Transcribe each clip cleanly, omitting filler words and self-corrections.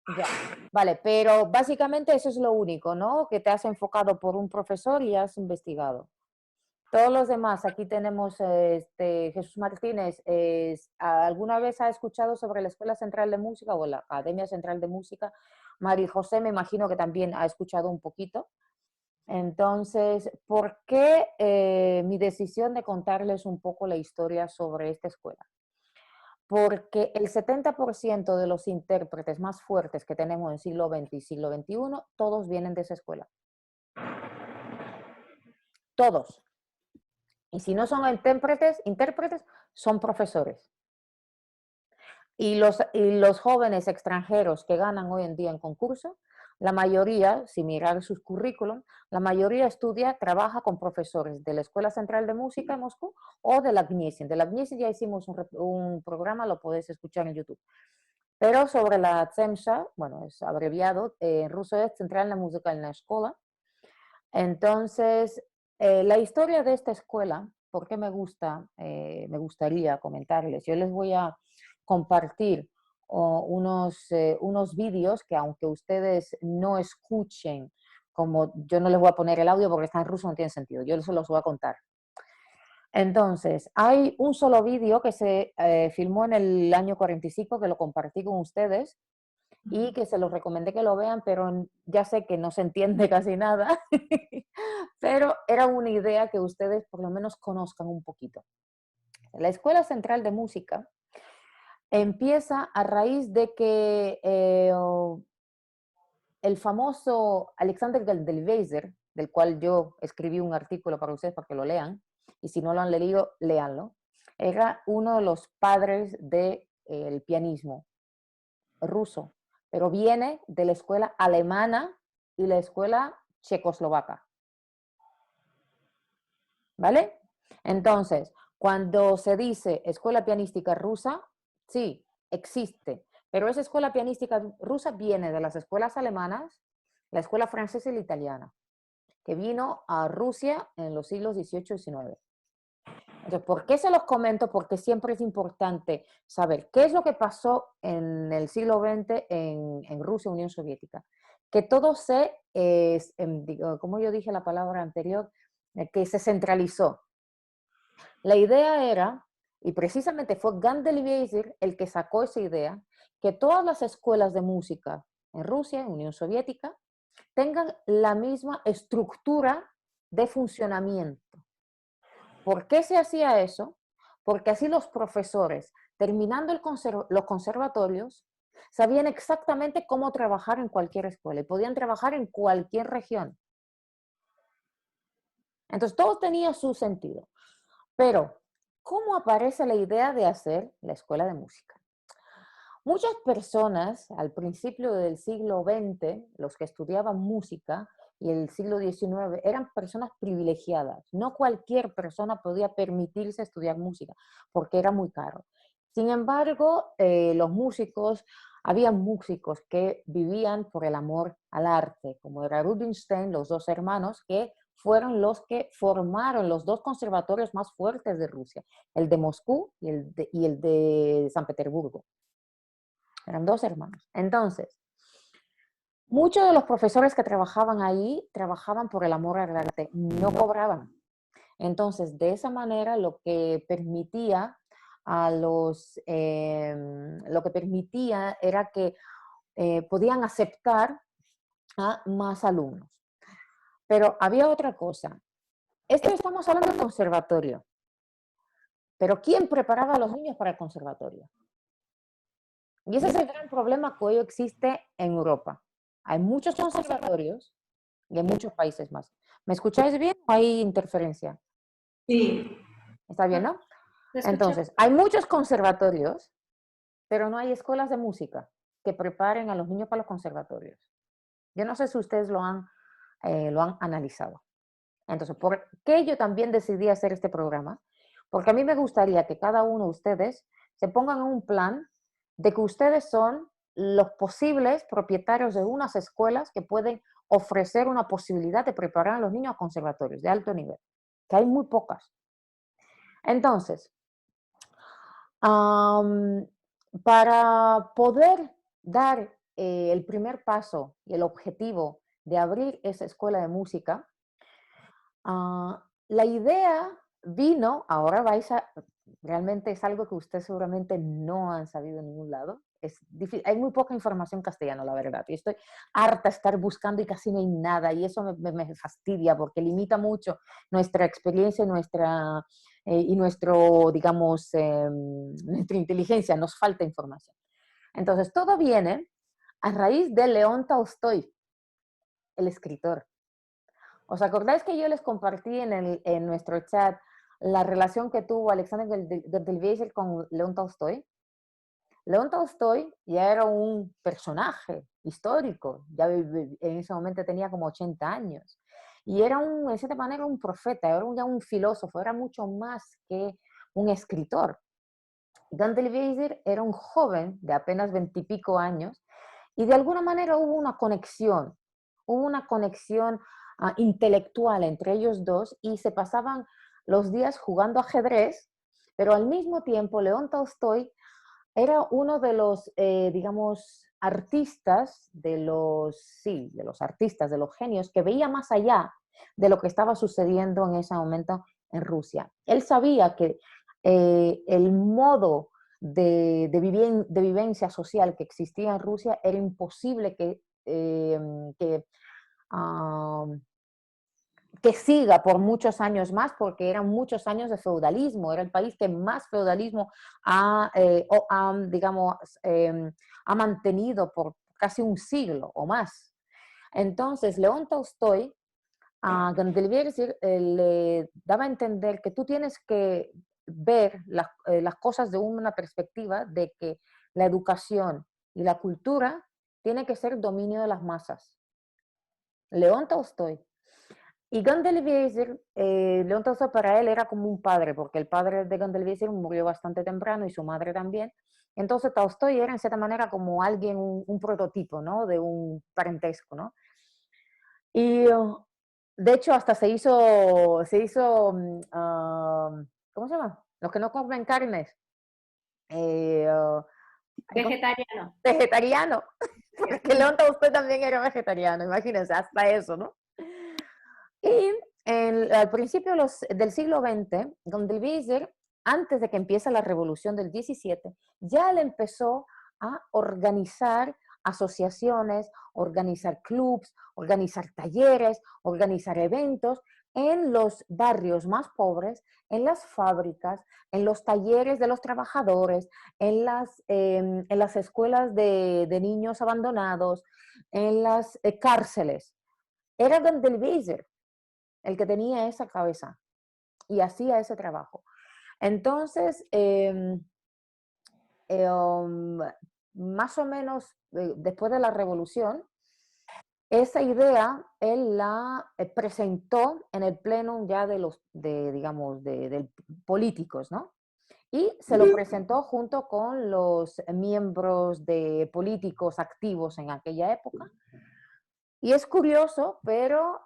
Ya, vale, pero básicamente eso es lo único, ¿no? Que te has enfocado por un profesor y has investigado. Todos los demás, aquí tenemos Jesús Martínez. ¿Alguna vez ha escuchado sobre la Escuela Central de Música o la Academia Central de Música? María José me imagino que también ha escuchado un poquito. Entonces, ¿por qué mi decisión de contarles un poco la historia sobre esta escuela? Porque el 70% de los intérpretes más fuertes que tenemos en siglo XX y siglo XXI, todos vienen de esa escuela. Todos. Y si no son intérpretes son profesores. Y los jóvenes extranjeros que ganan hoy en día en concurso, la mayoría, si mirar sus currículum, la mayoría trabaja con profesores de la Escuela Central de Música en Moscú o de la GNIESIN. De la GNIESIN ya hicimos un programa, lo podéis escuchar en YouTube. Pero sobre la TSEMSHA, bueno, es abreviado, en ruso es Centralna Muzikальная Школа. Entonces, la historia de esta escuela, ¿por qué me gustaría comentarles? Yo les voy a compartir unos vídeos que aunque ustedes no escuchen, como yo no les voy a poner el audio porque está en ruso, no tiene sentido, yo se los voy a contar. Entonces, hay un solo vídeo que se filmó en el año 45, que lo compartí con ustedes, y que se los recomendé que lo vean, pero ya sé que no se entiende casi nada, pero era una idea que ustedes por lo menos conozcan un poquito. La Escuela Central de Música empieza a raíz de que el famoso Alexander Geldelweiser, del cual yo escribí un artículo para ustedes para que lo lean, y si no lo han leído, léanlo, era uno de los padres del pianismo ruso, pero viene de la escuela alemana y la escuela checoslovaca. ¿Vale? Entonces, cuando se dice escuela pianística rusa, sí, existe, pero esa escuela pianística rusa viene de las escuelas alemanas, la escuela francesa y la italiana, que vino a Rusia en los siglos XVIII y XIX. Entonces, ¿por qué se los comento? Porque siempre es importante saber qué es lo que pasó en el siglo XX en Rusia, Unión Soviética. Que todo como yo dije la palabra anterior, que se centralizó. La idea era, y precisamente fue Gandelweiser el que sacó esa idea, que todas las escuelas de música en Rusia, en Unión Soviética, tengan la misma estructura de funcionamiento. ¿Por qué se hacía eso? Porque así los profesores, terminando los conservatorios, sabían exactamente cómo trabajar en cualquier escuela y podían trabajar en cualquier región. Entonces, todo tenía su sentido. Pero, ¿cómo aparece la idea de hacer la escuela de música? Muchas personas al principio del siglo XX, los que estudiaban música, y el siglo XIX, eran personas privilegiadas. No cualquier persona podía permitirse estudiar música porque era muy caro. Sin embargo, había músicos que vivían por el amor al arte, como era Rubinstein, los dos hermanos, que fueron los que formaron los dos conservatorios más fuertes de Rusia, el de Moscú y el de San Petersburgo. Eran dos hermanos. Entonces, muchos de los profesores que trabajaban ahí trabajaban por el amor al arte, no cobraban. Entonces, de esa manera, lo que permitía era que podían aceptar a más alumnos. Pero había otra cosa. Esto estamos hablando del conservatorio. Pero ¿quién preparaba a los niños para el conservatorio? Y ese es el gran problema que hoy existe en Europa. Hay muchos conservatorios y en muchos países más. ¿Me escucháis bien o hay interferencia? Sí, ¿Está bien, no? te escucho. Entonces, hay muchos conservatorios, pero no hay escuelas de música que preparen a los niños para los conservatorios. Yo no sé si ustedes lo han analizado. Entonces, ¿por qué yo también decidí hacer este programa? Porque a mí me gustaría que cada uno de ustedes se pongan en un plan de que ustedes son los posibles propietarios de unas escuelas que pueden ofrecer una posibilidad de preparar a los niños a conservatorios de alto nivel, que hay muy pocas. Entonces, para poder dar el primer paso y el objetivo de abrir esa escuela de música, la idea vino, ahora realmente es algo que usted seguramente no han sabido en ningún lado. Hay muy poca información castellana, la verdad. Y estoy harta de estar buscando y casi no hay nada. Y eso me fastidia porque limita mucho nuestra experiencia y nuestro, digamos, nuestra inteligencia. Nos falta información. Entonces, todo viene a raíz de León Tolstoy, el escritor. ¿Os acordáis que yo les compartí en nuestro chat la relación que tuvo Alexander Geldelweiser con León Tolstoy? León Tolstoy ya era un personaje histórico, ya en ese momento tenía como 80 años, y era en cierta manera un profeta, era ya un filósofo, era mucho más que un escritor. Geldelweiser era un joven de apenas 20 y pico años, y de alguna manera hubo una conexión intelectual entre ellos dos y se pasaban los días jugando ajedrez, pero al mismo tiempo León Tolstoy era uno de los, digamos, artistas, de los artistas, de los genios, que veía más allá de lo que estaba sucediendo en ese momento en Rusia. Él sabía que el modo de vivencia social que existía en Rusia era imposible que uh, que siga por muchos años más, porque eran muchos años de feudalismo, era el país que más feudalismo digamos, ha mantenido por casi un siglo o más. Entonces, León Tolstoy a Gandelbiersir le daba a entender que tú tienes que ver las cosas de una perspectiva de que la educación y la cultura tiene que ser dominio de las masas. León Tolstoy. Y Gandelweiser, León Tolstoy para él era como un padre, porque el padre de Gandelweiser murió bastante temprano y su madre también. Entonces Tolstoy era en cierta manera como alguien, un prototipo, ¿no? De un parentesco, ¿no? Y de hecho hasta ¿cómo se llama? Los que no comen carnes. Eh, uh, Vegetariano. Vegetariano. Porque León Tolstoy también era vegetariano, imagínense, hasta eso, ¿no? Y al principio del siglo XX, Gondelweiser, antes de que empiece la revolución del 17, ya le empezó a organizar asociaciones, organizar clubs, organizar talleres, organizar eventos en los barrios más pobres, en las fábricas, en los talleres de los trabajadores, en las escuelas de niños abandonados, en las cárceles. Era Gondelweiser el que tenía esa cabeza y hacía ese trabajo. Entonces, más o menos después de la revolución, esa idea él la presentó en el pleno ya digamos, de políticos, ¿no? Y se lo presentó junto con los miembros de políticos activos en aquella época. Y es curioso, pero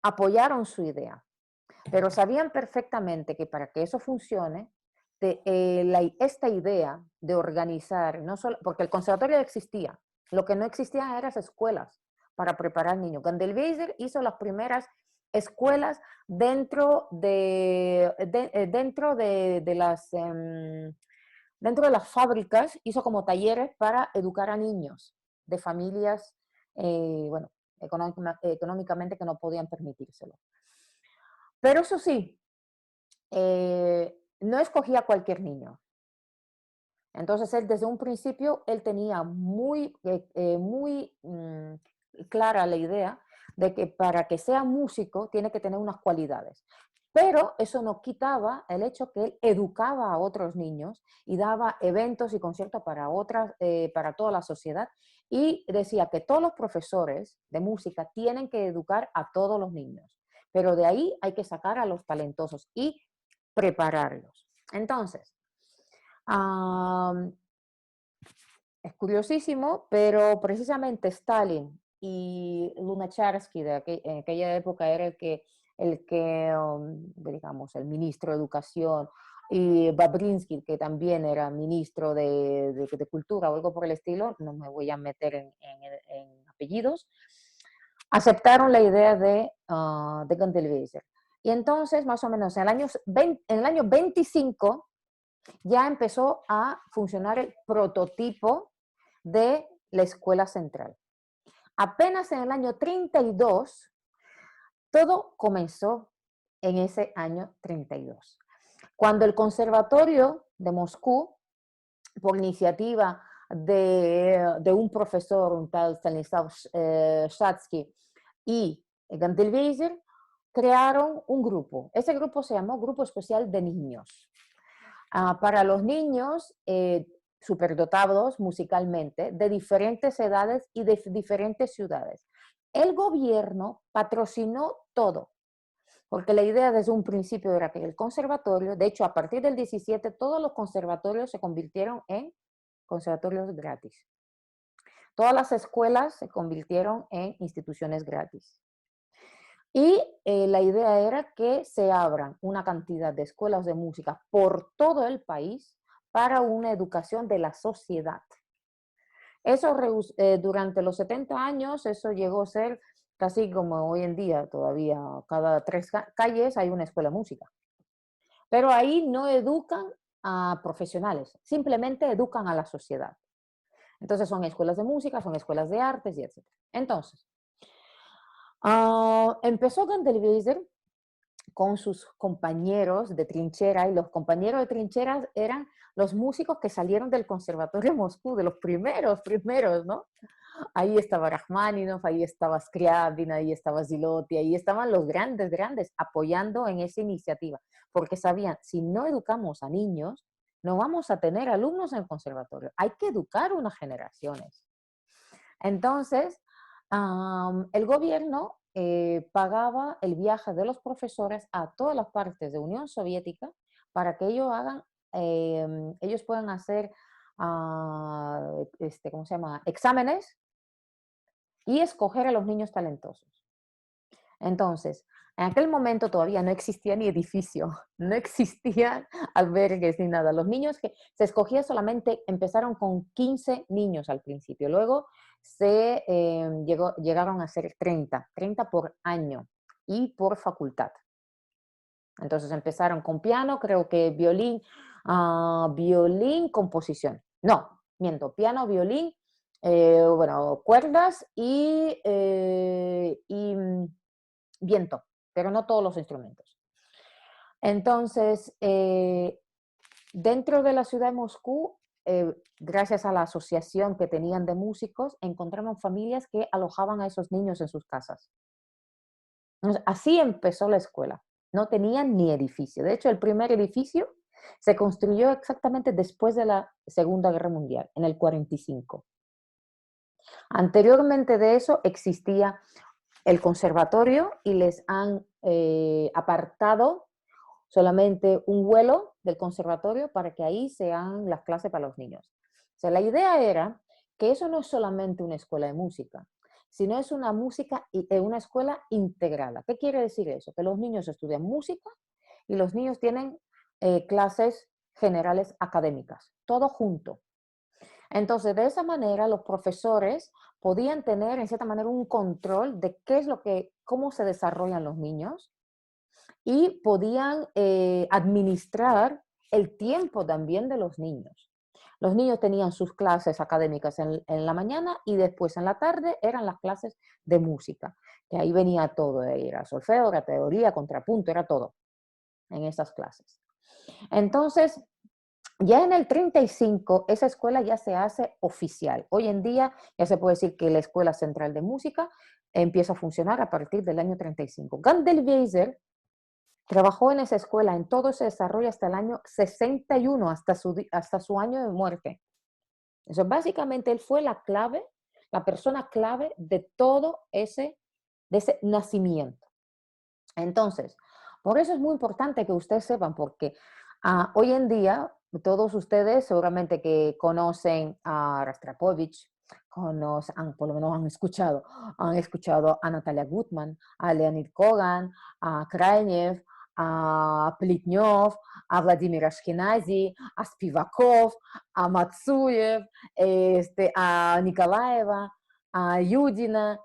apoyaron su idea. Pero sabían perfectamente que para que eso funcione, esta idea de organizar, no solo, porque el conservatorio existía, lo que no existía eran las escuelas para preparar niños. Gandelweiser hizo las primeras escuelas dentro de las fábricas, hizo como talleres para educar a niños de familias, bueno, económicamente que no podían permitírselo. Pero eso sí, no escogía a cualquier niño. Entonces, él desde un principio, él tenía muy clara la idea de que para que sea músico tiene que tener unas cualidades. Pero eso no quitaba el hecho que él educaba a otros niños y daba eventos y conciertos para toda la sociedad. Y decía que todos los profesores de música tienen que educar a todos los niños. Pero de ahí hay que sacar a los talentosos y prepararlos. Entonces, es curiosísimo, pero precisamente Stalin y Lunacharsky en aquella época era digamos, el ministro de Educación, y Babrinsky, que también era ministro de Cultura o algo por el estilo, no me voy a meter en apellidos, aceptaron la idea de Gantelweiser. Y entonces, más o menos, en el año 25 ya empezó a funcionar el prototipo de la escuela central. Apenas en el año 32, todo comenzó en ese año 32, cuando el Conservatorio de Moscú, por iniciativa de un profesor, un tal Stanislav Shatsky y Gantelweiser, crearon un grupo. Ese grupo se llamó Grupo Especial de Niños. Para los niños superdotados musicalmente, de diferentes edades y de diferentes ciudades. El gobierno patrocinó todo, porque la idea desde un principio era que el conservatorio, de hecho a partir del 17 todos los conservatorios se convirtieron en conservatorios gratis. Todas las escuelas se convirtieron en instituciones gratis. Y la idea era que se abran una cantidad de escuelas de música por todo el país para una educación de la sociedad. Eso durante los 70 años, eso llegó a ser casi como hoy en día, todavía cada 3 calles hay una escuela de música. Pero ahí no educan a profesionales, simplemente educan a la sociedad. Entonces son escuelas de música, son escuelas de artes y etc. Entonces, empezó Gantelweiser con sus compañeros de trinchera, y los compañeros de trincheras eran los músicos que salieron del Conservatorio de Moscú, de los primeros, ¿no? Ahí estaba Rachmaninoff, ahí estaba Scriabin, ahí estaba Zilotti, ahí estaban los grandes, apoyando en esa iniciativa, porque sabían, si no educamos a niños, no vamos a tener alumnos en el conservatorio, hay que educar unas generaciones. Entonces, el gobierno pagaba el viaje de los profesores a todas las partes de Unión Soviética para que ellos puedan hacer, ¿cómo se llama?, exámenes y escoger a los niños talentosos. Entonces, en aquel momento todavía no existía ni edificio, no existían albergues ni nada. Los niños que se escogía solamente, empezaron con 15 niños al principio, luego llegaron a ser 30 por año y por facultad. Entonces empezaron con piano, creo que violín, composición. No, miento, piano, violín, bueno, cuerdas y viento, pero no todos los instrumentos. Entonces, dentro de la ciudad de Moscú, gracias a la asociación que tenían de músicos, encontraron familias que alojaban a esos niños en sus casas. Entonces, así empezó la escuela. No tenían ni edificio. De hecho, el primer edificio se construyó exactamente después de la Segunda Guerra Mundial, en el 45. Anteriormente de eso existía el conservatorio y les han apartado solamente un vuelo del conservatorio para que ahí sean las clases para los niños. O sea, la idea era que eso no es solamente una escuela de música, sino es una escuela integrada. ¿Qué quiere decir eso? Que los niños estudian música y los niños tienen clases generales académicas, todo junto. Entonces, de esa manera, los profesores podían tener, en cierta manera, un control de cómo se desarrollan los niños y podían administrar el tiempo también de los niños. Los niños tenían sus clases académicas en la mañana y después en la tarde eran las clases de música, que ahí venía todo, era solfeo, era teoría, contrapunto, era todo en esas clases. Entonces, ya en el 35, esa escuela ya se hace oficial. Hoy en día ya se puede decir que la Escuela Central de Música empieza a funcionar a partir del año 35. Gantelweiser trabajó en esa escuela, en todo ese desarrollo hasta el año 61, hasta su año de muerte. Eso básicamente él fue la persona clave de todo ese nacimiento. Entonces, por eso es muy importante que ustedes sepan, porque hoy en día todos ustedes seguramente que conocen a Rostropovich, por lo menos han escuchado a Natalia Gutman, a Leonid Kogan, a Kraenev, a Plitnov, a Vladimir Ashkenazi, a Spivakov, a Matsuyev, a Nikolaeva, a Yudina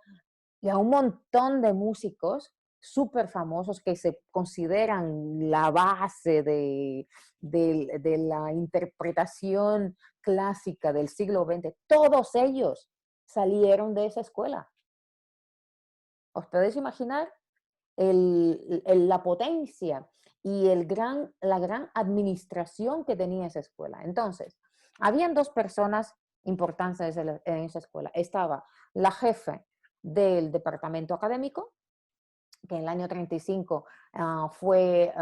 y a un montón de músicos súper famosos que se consideran la base de la interpretación clásica del siglo XX. Todos ellos salieron de esa escuela. ¿Os podéis imaginar la potencia y la gran administración que tenía esa escuela? Entonces, habían dos personas importantes en esa escuela. Estaba la jefe del departamento académico, que en el año 35 fue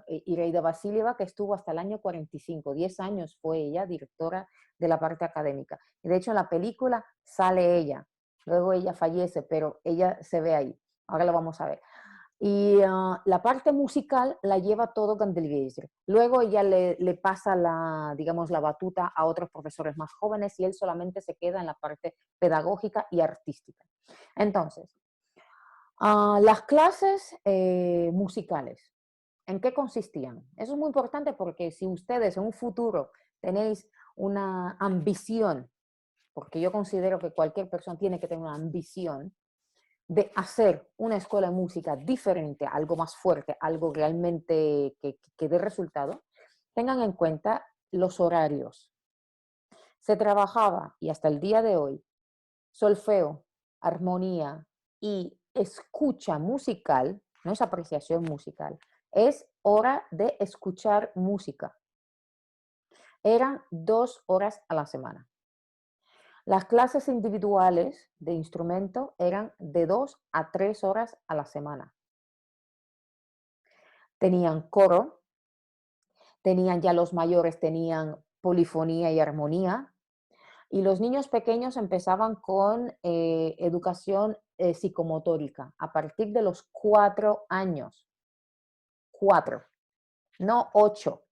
Iraida Vasilieva, que estuvo hasta el año 45, 10 años fue ella directora de la parte académica. Y de hecho en la película sale ella, luego ella fallece, pero ella se ve ahí, ahora lo vamos a ver. Y la parte musical la lleva todo Gandelweiser. Luego ella le pasa digamos, la batuta a otros profesores más jóvenes y él solamente se queda en la parte pedagógica y artística. Entonces, las clases musicales, ¿en qué consistían? Eso es muy importante porque si ustedes en un futuro tenéis una ambición, porque yo considero que cualquier persona tiene que tener una ambición de hacer una escuela de música diferente, algo más fuerte, algo realmente que dé resultado, tengan en cuenta los horarios. Se trabajaba, y hasta el día de hoy, solfeo, armonía y escucha musical, no es apreciación musical, es hora de escuchar música. Eran 2 horas a la semana. Las clases individuales de instrumento eran de 2 a 3 horas a la semana. Tenían coro, tenían ya los mayores, tenían polifonía y armonía, y los niños pequeños empezaban con educación psicomotórica a partir de los 4 años. 4, no 8,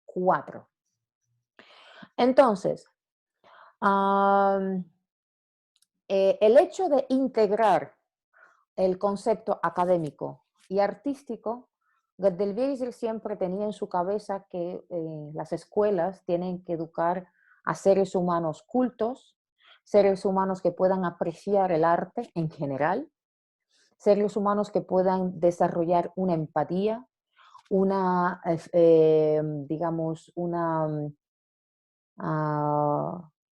4. Entonces, el hecho de integrar el concepto académico y artístico, Gandelweiser siempre tenía en su cabeza que las escuelas tienen que educar a seres humanos cultos, seres humanos que puedan apreciar el arte en general, seres humanos que puedan desarrollar una empatía, digamos,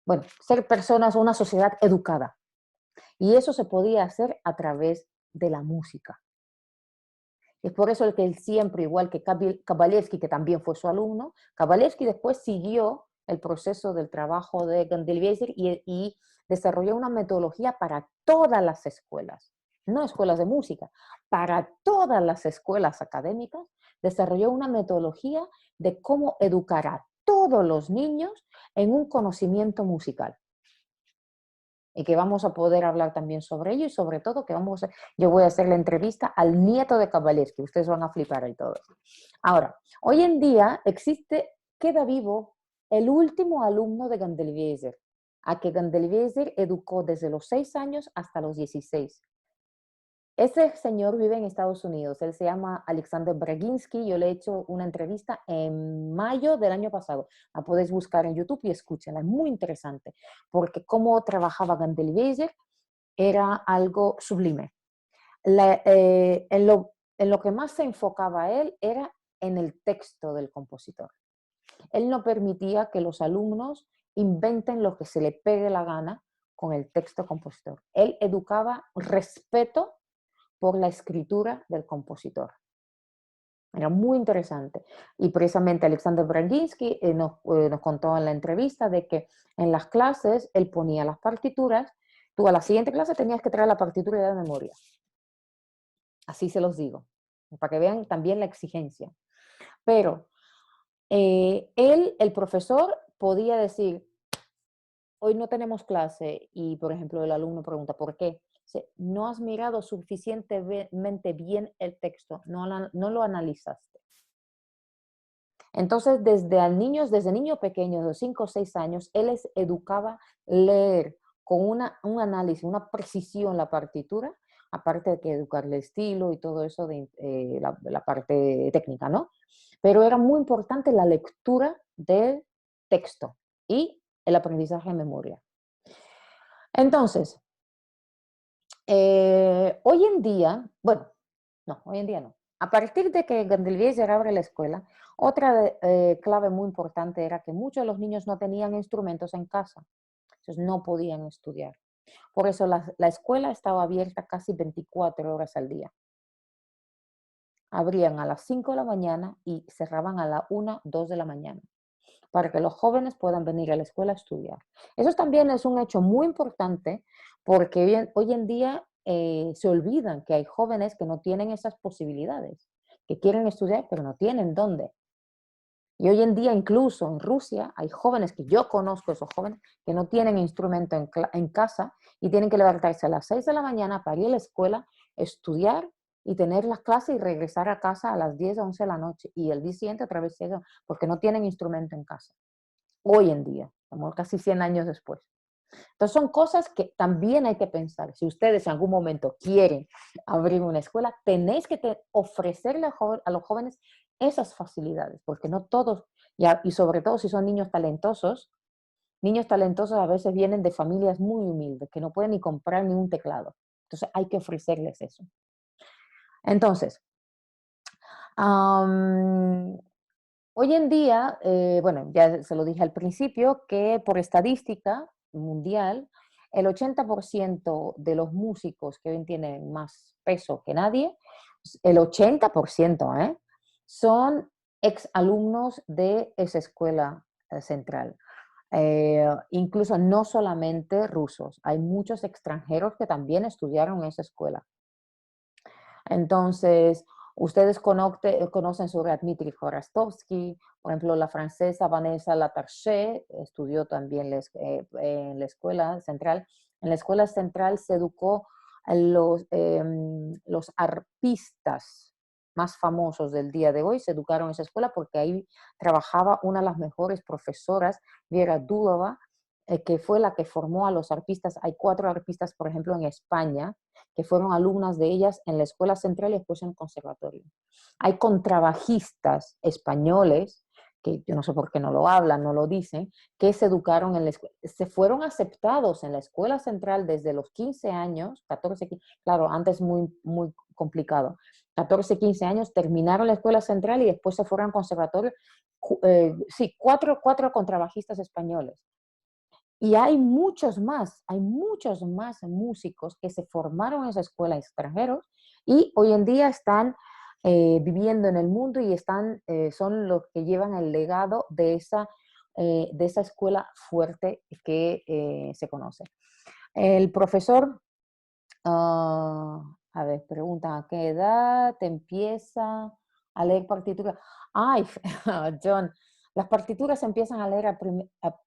bueno, ser personas, una sociedad educada. Y eso se podía hacer a través de la música. Es por eso que él siempre, igual que Kabalevsky, que también fue su alumno, Kabalevsky después siguió el proceso del trabajo de Gandelweiser y desarrolló una metodología para todas las escuelas, no escuelas de música, para todas las escuelas académicas, desarrolló una metodología de cómo educar a todos los niños en un conocimiento musical. Y que vamos a poder hablar también sobre ello y sobre todo que yo voy a hacer la entrevista al nieto de Kabalevsky, ustedes van a flipar y todo. Ahora, hoy en día queda vivo el último alumno de Gandelweiser, a que Gandelweiser educó desde los 6 años hasta los 16. Ese señor vive en Estados Unidos, él se llama Alexander Braginsky, yo le he hecho una entrevista en mayo del año pasado, la podéis buscar en YouTube y escúchenla, es muy interesante, porque cómo trabajaba Gandelweiser era algo sublime. En lo que más se enfocaba él era en el texto del compositor. Él no permitía que los alumnos inventen lo que se le pegue la gana con el texto compositor. Él educaba respeto por la escritura del compositor. Era muy interesante. Y precisamente Alexander Braginsky nos contó en la entrevista de que en las clases él ponía las partituras, tú a la siguiente clase tenías que traer la partitura de memoria. Así se los digo, para que vean también la exigencia. Pero el profesor, podía decir, hoy no tenemos clase, y por ejemplo el alumno pregunta, ¿por qué? No has mirado suficientemente bien el texto, no lo analizaste. Entonces, desde niño pequeño, de 5 o 6 años, él les educaba leer con un análisis, una precisión la partitura, aparte de que educarle estilo y todo eso de la parte técnica, ¿no? Pero era muy importante la lectura del texto y el aprendizaje de memoria. Entonces, hoy en día, bueno, no, hoy en día no. A partir de que Gandelwieser abre la escuela, otra clave muy importante era que muchos de los niños no tenían instrumentos en casa, entonces no podían estudiar. Por eso la escuela estaba abierta casi 24 horas al día. Abrían a las 5 de la mañana y cerraban a la 1, 2 de la mañana, para que los jóvenes puedan venir a la escuela a estudiar. Eso también es un hecho muy importante porque hoy en día se olvidan que hay jóvenes que no tienen esas posibilidades, que quieren estudiar pero no tienen dónde. Y hoy en día incluso en Rusia hay jóvenes, que yo conozco esos jóvenes, que no tienen instrumento en casa y tienen que levantarse a las 6 de la mañana para ir a la escuela, estudiar y tener las clases y regresar a casa a las 10 o 11 de la noche. Y el día siguiente otra vez llegan porque no tienen instrumento en casa. Hoy en día, como casi 100 años después. Entonces son cosas que también hay que pensar. Si ustedes en algún momento quieren abrir una escuela, tenéis que ofrecerle a los jóvenes esas facilidades, porque no todos, y sobre todo si son niños talentosos a veces vienen de familias muy humildes, que no pueden ni comprar ni un teclado. Entonces hay que ofrecerles eso. Entonces, hoy en día, bueno, ya se lo dije al principio, que por estadística mundial, el 80% de los músicos que hoy tienen más peso que nadie, el 80%, son exalumnos de esa escuela central. Incluso no solamente rusos, hay muchos extranjeros que también estudiaron en esa escuela. Entonces, ustedes conocen sobre Dmitry Kharastovsky, por ejemplo, la francesa Vanessa Latarché estudió también en la escuela central. En la escuela central se educó a los arpistas más famosos del día de hoy, se educaron en esa escuela porque ahí trabajaba una de las mejores profesoras, Vera Dúdova, que fue la que formó a los arpistas. Hay 4 arpistas, por ejemplo, en España, que fueron alumnas de ellas en la escuela central y después en el conservatorio. Hay contrabajistas españoles, que yo no sé por qué no lo hablan, no lo dicen, que se educaron en la escuela, se fueron aceptados en la escuela central desde los 15 años, 14, 15, claro, antes muy complicado, 14, 15 años, terminaron la escuela central y después se fueron al conservatorio. Sí, cuatro contrabajistas españoles. Y hay muchos más músicos que se formaron en esa escuela extranjeros y hoy en día están viviendo en el mundo y son los que llevan el legado de esa escuela fuerte que se conoce. El profesor, a ver, preguntan, ¿a qué edad te empieza a leer partitura? Ay, John, las partituras se empiezan a leer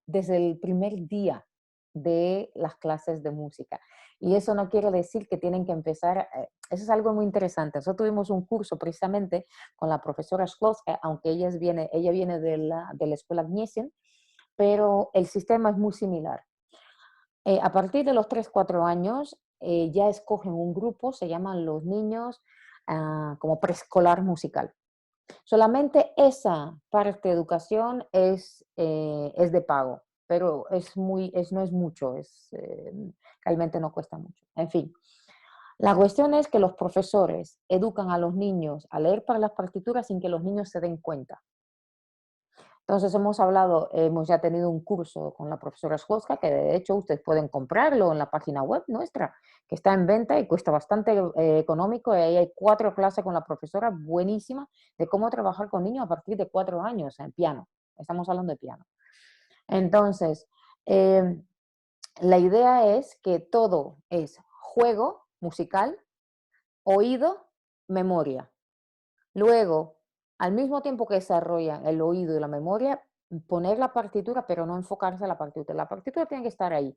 desde el primer día de las clases de música. Y eso no quiere decir que tienen que empezar, eso es algo muy interesante. Nosotros tuvimos un curso precisamente con la profesora Schloska, aunque ella viene de la escuela Gniesen, pero el sistema es muy similar. A partir de los 3 4 años ya escogen un grupo, se llaman los niños como preescolar musical. Solamente esa parte de educación es de pago, pero no es mucho, realmente no cuesta mucho. En fin, la cuestión es que los profesores educan a los niños a leer para las partituras sin que los niños se den cuenta. Entonces hemos ya tenido un curso con la profesora Schloska, que de hecho ustedes pueden comprarlo en la página web nuestra, que está en venta y cuesta bastante económico. Y ahí hay 4 clases con la profesora buenísima de cómo trabajar con niños a partir de 4 años en piano. Estamos hablando de piano. Entonces, la idea es que todo es juego musical, oído, memoria. Luego, al mismo tiempo que desarrollan el oído y la memoria, poner la partitura, pero no enfocarse en la partitura. La partitura tiene que estar ahí,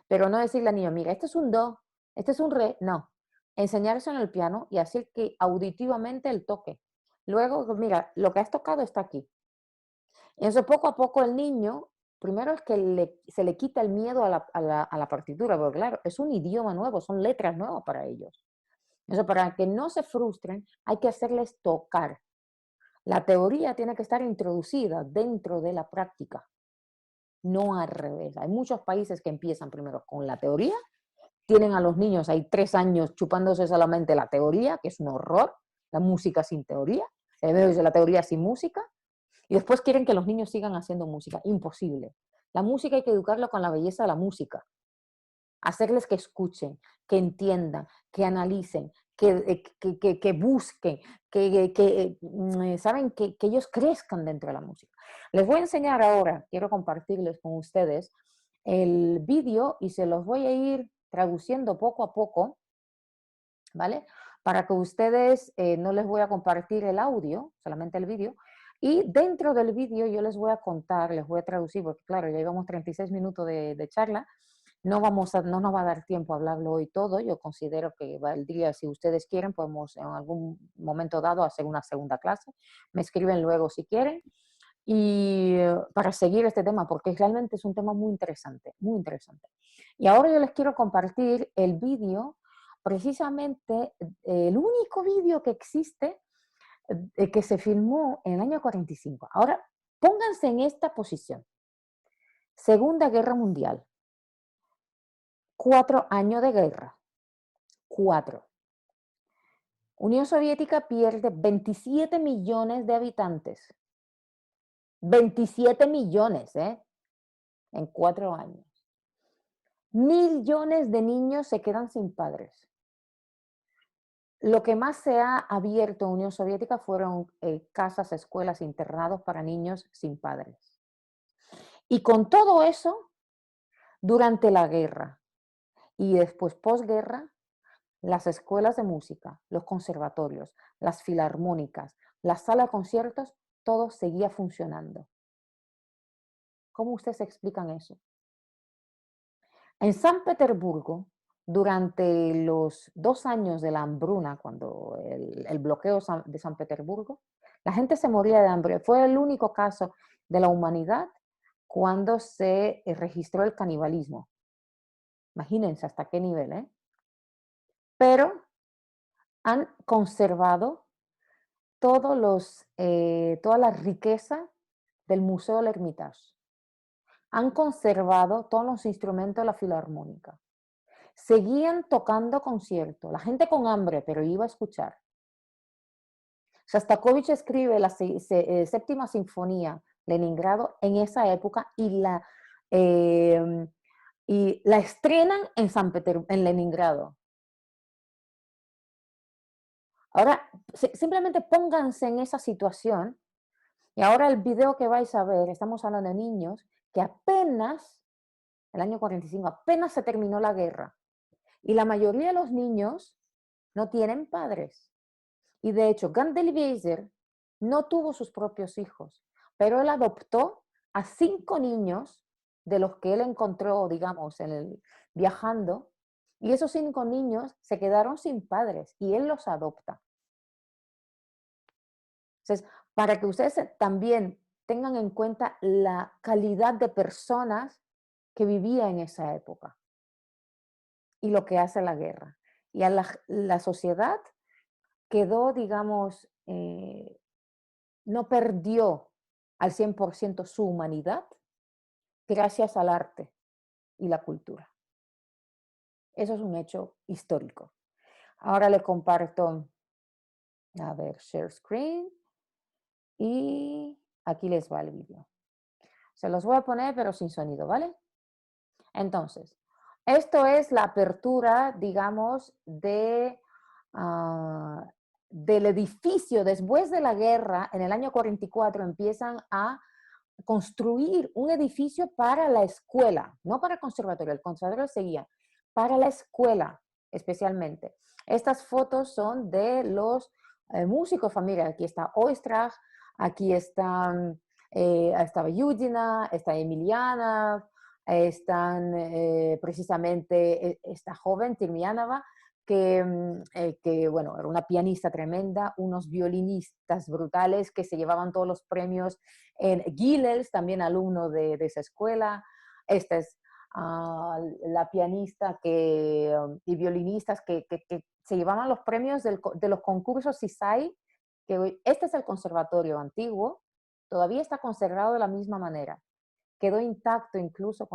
pero no decirle al niño, mira, este es un do, este es un re, no. Enseñarse en el piano y hacer que auditivamente él toque. Luego, mira, lo que has tocado está aquí. Y eso poco a poco el niño, primero es que se le quita el miedo a la partitura, porque claro, es un idioma nuevo, son letras nuevas para ellos. Eso para que no se frustren, hay que hacerles tocar. La teoría tiene que estar introducida dentro de la práctica, no al revés. Hay muchos países que empiezan primero con la teoría, tienen a los niños ahí 3 años chupándose solamente la teoría, que es un horror, la música sin teoría, la teoría sin música, y después quieren que los niños sigan haciendo música. Imposible. La música hay que educarlo con la belleza de la música, hacerles que escuchen, que entiendan, que analicen, que busquen, saben, que ellos crezcan dentro de la música. Les voy a enseñar ahora, quiero compartirles con ustedes el vídeo y se los voy a ir traduciendo poco a poco, ¿vale? Para que ustedes, no les voy a compartir el audio, solamente el vídeo, y dentro del vídeo yo les voy a contar, les voy a traducir, porque claro, ya llevamos 36 minutos de charla, no nos va a dar tiempo a hablarlo hoy todo, yo considero que valdría, si ustedes quieren, podemos en algún momento dado hacer una segunda clase, me escriben luego si quieren, y para seguir este tema, porque realmente es un tema muy interesante, muy interesante. Y ahora yo les quiero compartir el vídeo, precisamente el único vídeo que existe que se filmó en el año 45. Ahora, pónganse en esta posición. Segunda Guerra Mundial. 4 años de guerra. 4. Unión Soviética pierde 27 millones de habitantes. 27 millones, en 4 años. Millones de niños se quedan sin padres. Lo que más se ha abierto en Unión Soviética fueron casas, escuelas, internados para niños sin padres. Y con todo eso, durante la guerra y después posguerra, las escuelas de música, los conservatorios, las filarmónicas, las salas de conciertos, todo seguía funcionando. ¿Cómo ustedes explican eso? En San Petersburgo, durante los 2 años de la hambruna, cuando el bloqueo de San Petersburgo, la gente se moría de hambre. Fue el único caso de la humanidad cuando se registró el canibalismo. Imagínense hasta qué nivel, ¿eh? Pero han conservado toda la riqueza del Museo del Hermitage. Han conservado todos los instrumentos de la filarmónica. Seguían tocando conciertos. La gente con hambre, pero iba a escuchar. Shostakovich escribe la séptima sinfonía, Leningrado, en esa época eh, y la estrenan en Leningrado. Ahora, simplemente pónganse en esa situación y ahora el video que vais a ver, estamos hablando de niños que apenas, el año 45, apenas se terminó la guerra y la mayoría de los niños no tienen padres. Y de hecho, Gandhi Weiser no tuvo sus propios hijos, pero él adoptó a 5 niños de los que él encontró, digamos, viajando, y esos 5 niños se quedaron sin padres y él los adopta. Entonces, para que ustedes también tengan en cuenta la calidad de personas que vivía en esa época y lo que hace la guerra. Y a la sociedad quedó, digamos, no perdió al 100% su humanidad gracias al arte y la cultura. Eso es un hecho histórico. Ahora le comparto, a ver, share screen, y aquí les va el vídeo. Se los voy a poner, pero sin sonido, ¿vale? Entonces, esto es la apertura, digamos, del edificio. Después de la guerra, en el año 44, empiezan a construir un edificio para la escuela, no para el conservatorio seguía, para la escuela especialmente. Estas fotos son de los músicos familia. Aquí está Oistrakh, aquí estaba Yudina, está Emiliana, están precisamente esta joven Tirmianova, que, bueno, era una pianista tremenda, unos violinistas brutales que se llevaban todos los premios en Gilels, también alumno de esa escuela. Esta es la pianista y violinistas que se llevaban los premios de los concursos CISAI, que este es el conservatorio antiguo, todavía está conservado de la misma manera. Quedó intacto incluso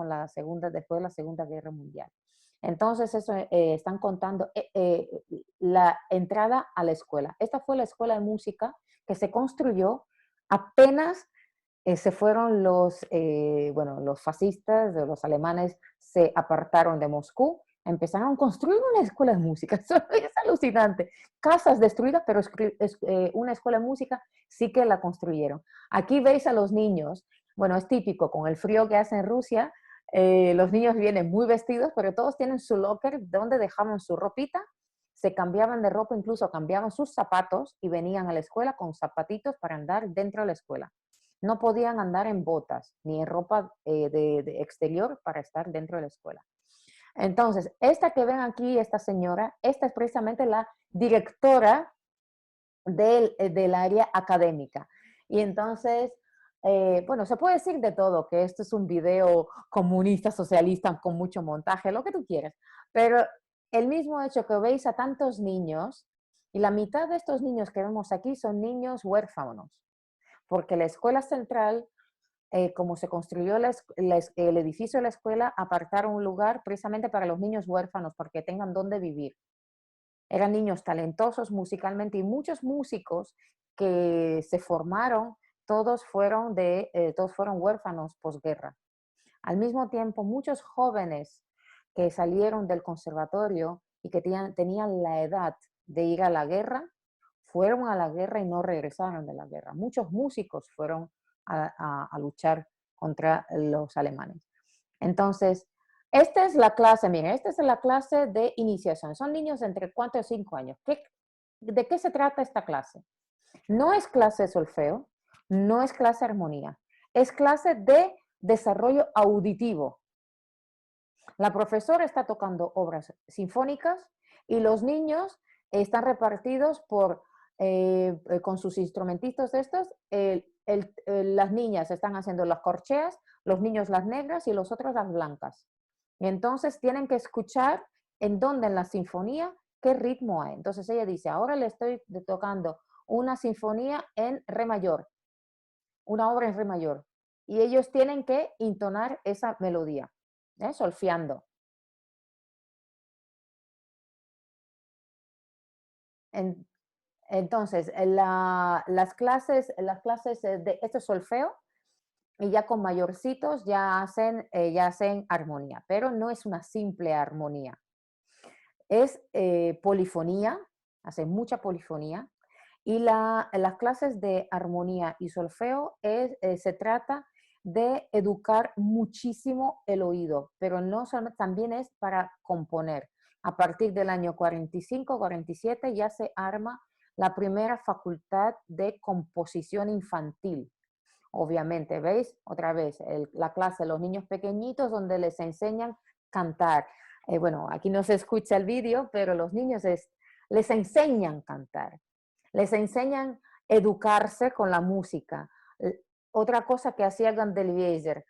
después de la Segunda Guerra Mundial. Entonces, eso están contando la entrada a la escuela. Esta fue la escuela de música que se construyó apenas se fueron los fascistas, los alemanes se apartaron de Moscú, empezaron a construir una escuela de música. Eso es alucinante. Casas destruidas, pero una escuela de música sí que la construyeron. Aquí veis a los niños, bueno, es típico, con el frío que hace en Rusia, los niños vienen muy vestidos, pero todos tienen su locker donde dejaban su ropita, se cambiaban de ropa, incluso cambiaban sus zapatos y venían a la escuela con zapatitos para andar dentro de la escuela. No podían andar en botas ni en ropa de exterior para estar dentro de la escuela. Entonces, esta que ven aquí, esta señora, esta es precisamente la directora del área académica. Y entonces, bueno, se puede decir de todo, que esto es un video comunista, socialista, con mucho montaje, lo que tú quieras. Pero el mismo hecho que veis a tantos niños, y la mitad de estos niños que vemos aquí son niños huérfanos, porque la escuela central, como se construyó el edificio de la escuela, apartaron un lugar precisamente para los niños huérfanos, porque tengan dónde vivir. Eran niños talentosos musicalmente y muchos músicos que se formaron, todos fueron huérfanos posguerra. Al mismo tiempo, muchos jóvenes que salieron del conservatorio y que tenían la edad de ir a la guerra, fueron a la guerra y no regresaron de la guerra. Muchos músicos fueron a luchar contra los alemanes. Entonces, esta es la clase, miren, esta es la clase de iniciación. Son niños entre 4 y 5 años. ¿De qué se trata esta clase? No es clase de solfeo, no es clase de armonía, es clase de desarrollo auditivo. La profesora está tocando obras sinfónicas y los niños están repartidos con sus instrumentistas estos. Las niñas están haciendo las corcheas, los niños las negras y los otros las blancas. Y entonces tienen que escuchar en dónde en la sinfonía, qué ritmo hay. Entonces ella dice, ahora le estoy tocando una sinfonía en re mayor, una obra en re mayor. Y ellos tienen que entonar esa melodía, solfeando. Entonces, las clases de este solfeo, y ya con mayorcitos ya hacen armonía, pero no es una simple armonía. Es polifonía, hacen mucha polifonía, y las clases de armonía y solfeo se trata de educar muchísimo el oído, pero no solamente, también es para componer. A partir del año 45, 47 ya se arma la primera facultad de composición infantil. Obviamente, ¿veis? Otra vez, la clase de los niños pequeñitos donde les enseñan a cantar. Bueno, aquí no se escucha el vídeo, pero los niños les enseñan a cantar, les enseñan a educarse con la música. Otra cosa que hacía Gandelweiser,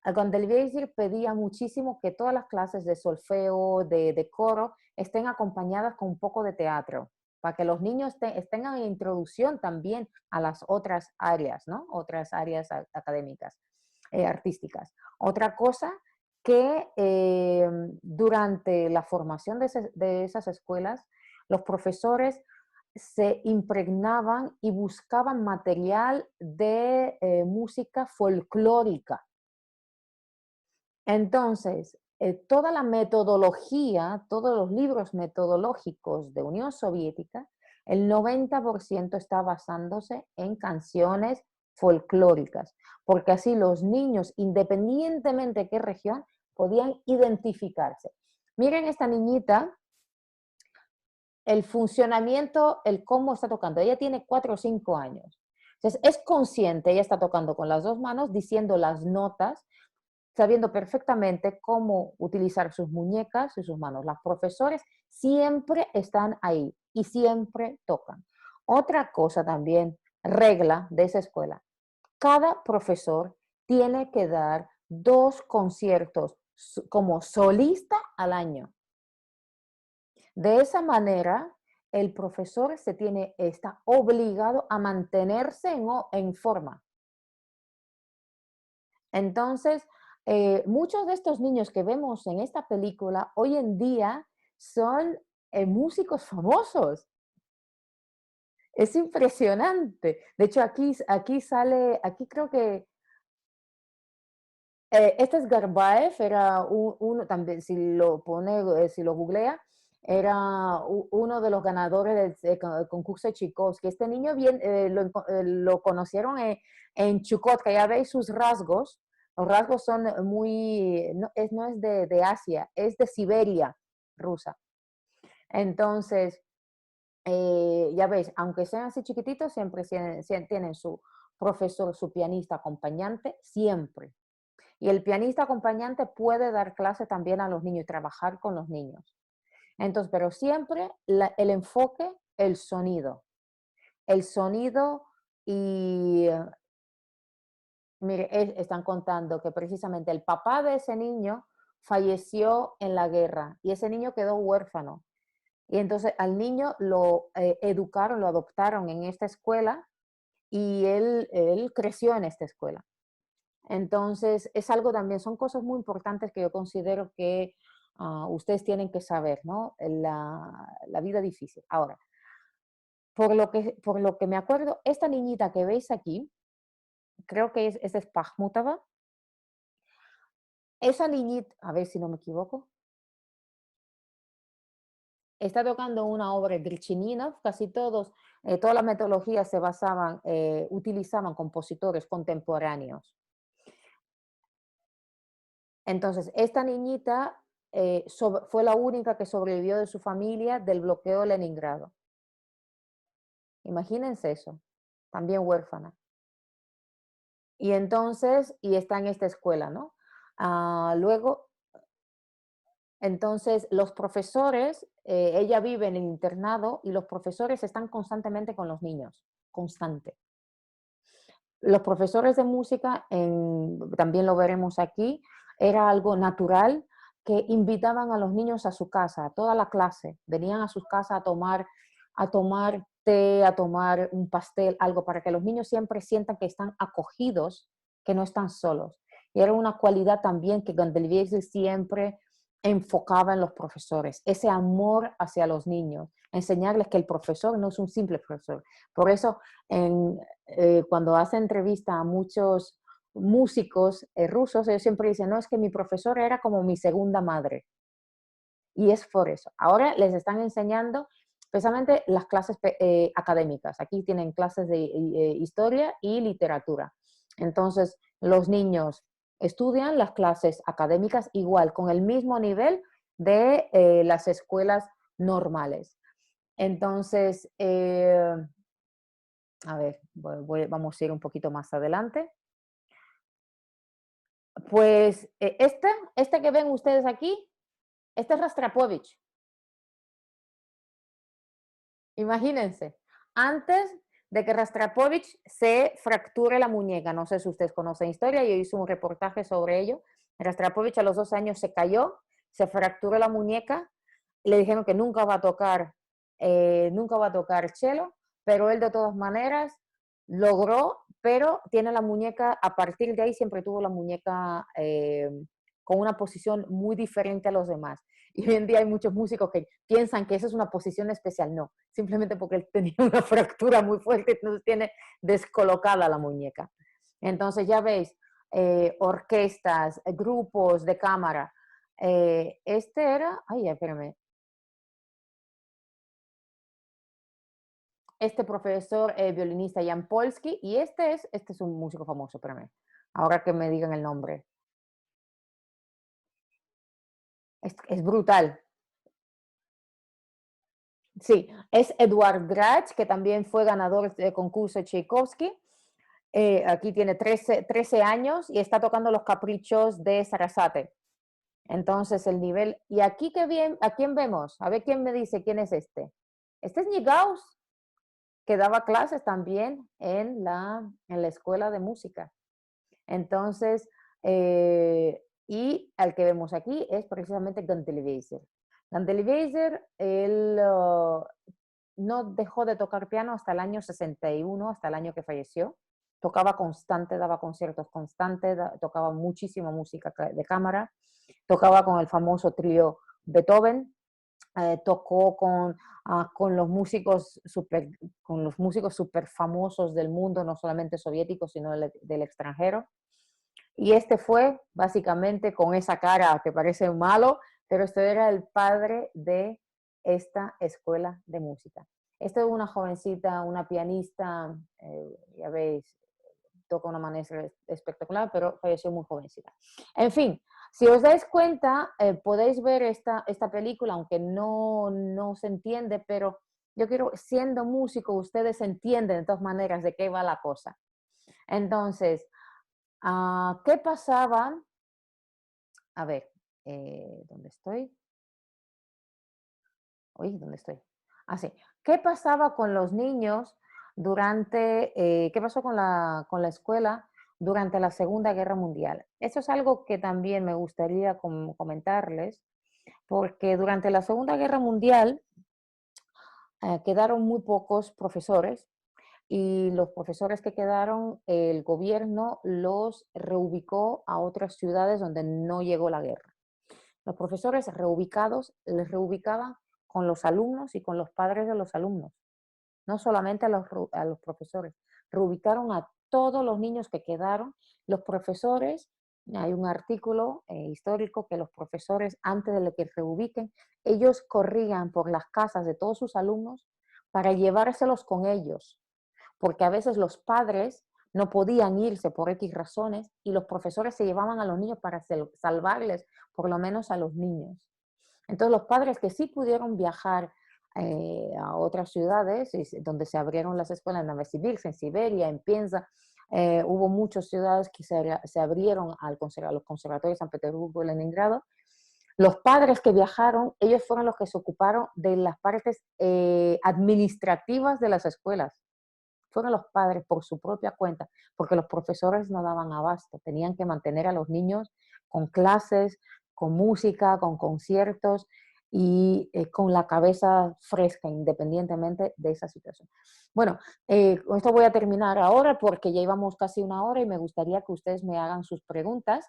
Gandelweiser pedía muchísimo que todas las clases de solfeo, de coro, estén acompañadas con un poco de teatro, para que los niños tengan introducción también a las otras áreas, ¿no? Otras áreas académicas, artísticas. Otra cosa que durante la formación de esas escuelas, los profesores se impregnaban y buscaban material de música folclórica. Entonces, toda la metodología, todos los libros metodológicos de Unión Soviética, el 90% está basándose en canciones folclóricas, porque así los niños, independientemente de qué región, podían identificarse. Miren esta niñita, el funcionamiento, el cómo está tocando. Ella tiene 4 o 5 años. Entonces, es consciente, ella está tocando con las dos manos, diciendo las notas, sabiendo perfectamente cómo utilizar sus muñecas y sus manos. Los profesores siempre están ahí y siempre tocan. Otra cosa también, regla de esa escuela, cada profesor tiene que dar 2 conciertos como solista al año. De esa manera, el profesor está obligado a mantenerse en forma. Entonces, muchos de estos niños que vemos en esta película hoy en día son músicos famosos. Es impresionante. De hecho, aquí sale, aquí creo que este es Garbaev, era uno también, si lo pone, si lo googlea, era uno de los ganadores del concurso de Tchaikovsky. Este niño bien, lo conocieron en Chukotka, ya veis sus rasgos. Los rasgos son muy, no es de Asia, es de Siberia, rusa. Entonces, ya veis, aunque sean así chiquititos, siempre tienen su profesor, su pianista acompañante, siempre. Y el pianista acompañante puede dar clase también a los niños y trabajar con los niños. Entonces, pero siempre el enfoque, el sonido. El sonido y, mire, están contando que precisamente el papá de ese niño falleció en la guerra y ese niño quedó huérfano. Y entonces al niño lo educaron, lo adoptaron en esta escuela y él creció en esta escuela. Entonces, es algo también, son cosas muy importantes que yo considero que ustedes tienen que saber, ¿no? La vida difícil. Ahora, por lo que me acuerdo, esta niñita que veis aquí, creo que es de Spajmutava. Esa niñita, a ver si no me equivoco, está tocando una obra de Grilchinov, casi todas las metodologías se basaban, utilizaban compositores contemporáneos. Entonces, esta niñita fue la única que sobrevivió de su familia del bloqueo de Leningrado. Imagínense eso, también huérfana. Y entonces, y está en esta escuela, ¿no? Luego, entonces, los profesores, ella vive en el internado y los profesores están constantemente con los niños, constante. Los profesores de música, también lo veremos aquí, era algo natural que invitaban a los niños a su casa, a toda la clase, venían a sus casas a tomar té, a tomar un pastel, algo para que los niños siempre sientan que están acogidos, que no están solos. Y era una cualidad también que Gandalviesi siempre enfocaba en los profesores, ese amor hacia los niños, enseñarles que el profesor no es un simple profesor. Por eso, cuando hace entrevista a muchos músicos rusos, ellos siempre dicen, no, es que mi profesor era como mi segunda madre. Y es por eso. Ahora les están enseñando especialmente las clases académicas. Aquí tienen clases de historia y literatura. Entonces, los niños estudian las clases académicas igual, con el mismo nivel de las escuelas normales. Entonces, a ver, vamos a ir un poquito más adelante. Pues este que ven ustedes aquí, este es Rostropovich. Imagínense, antes de que Rostropovich se fracture la muñeca, no sé si ustedes conocen historia, yo hice un reportaje sobre ello. Rostropovich a los 2 años se cayó, se fracturó la muñeca, le dijeron que nunca va a tocar cello, pero él de todas maneras logró, pero tiene la muñeca, a partir de ahí siempre tuvo la muñeca con una posición muy diferente a los demás. Y hoy en día hay muchos músicos que piensan que esa es una posición especial. No, simplemente porque él tenía una fractura muy fuerte, entonces tiene descolocada la muñeca. Entonces ya veis, orquestas, grupos de cámara. Este era, ay, espérame, este profesor violinista Jan Polsky, y este es un músico famoso, espérame, ahora que me digan el nombre. Es brutal. Sí, es Eduard Grach, que también fue ganador del concurso Tchaikovsky. Aquí tiene 13 años y está tocando los caprichos de Sarasate. Entonces el nivel, y aquí qué bien, ¿a quién vemos? A ver quién me dice quién es este. Este es Nigaus, que daba clases también en la escuela de música. Entonces, y el que vemos aquí es precisamente Ganteliweiser. Ganteliweiser, él no dejó de tocar piano hasta el año 61, hasta el año que falleció. Tocaba constante, daba conciertos constantes, tocaba muchísima música de cámara, tocaba con el famoso trío Beethoven, tocó con los músicos super famosos del mundo, no solamente soviéticos, sino del extranjero. Y este fue básicamente con esa cara que parece malo, pero este era el padre de esta escuela de música. Esta es una jovencita, una pianista, ya veis, toca de una manera espectacular, pero falleció muy jovencita. En fin, si os dais cuenta, podéis ver esta película, aunque no se entiende, pero yo quiero, siendo músico, ustedes entienden de todas maneras de qué va la cosa. Entonces, ¿qué pasaba? A ver, ¿dónde estoy? Uy, ¿dónde estoy? Ah, sí. ¿Qué pasaba con los niños durante, qué pasó con la escuela durante la Segunda Guerra Mundial? Eso es algo que también me gustaría comentarles, porque durante la Segunda Guerra Mundial quedaron muy pocos profesores y los profesores que quedaron, el gobierno los reubicó a otras ciudades donde no llegó la guerra. Los profesores reubicados les reubicaban con los alumnos y con los padres de los alumnos, no solamente a los profesores, reubicaron a todos los niños que quedaron. Los profesores, hay un artículo histórico que los profesores, antes de que reubiquen, ellos corrían por las casas de todos sus alumnos para llevárselos con ellos, porque a veces los padres no podían irse por X razones y los profesores se llevaban a los niños para salvarles, por lo menos a los niños. Entonces los padres que sí pudieron viajar a otras ciudades donde se abrieron las escuelas, en Novosibirsk, en Siberia, en Penza, hubo muchas ciudades que se abrieron a los conservatorios de San Petersburgo y Leningrado. Los padres que viajaron, ellos fueron los que se ocuparon de las partes administrativas de las escuelas. Fueron los padres por su propia cuenta, porque los profesores no daban abasto, tenían que mantener a los niños con clases, con música, con conciertos y con la cabeza fresca, independientemente de esa situación. Bueno, con esto voy a terminar ahora porque ya íbamos casi una hora y me gustaría que ustedes me hagan sus preguntas.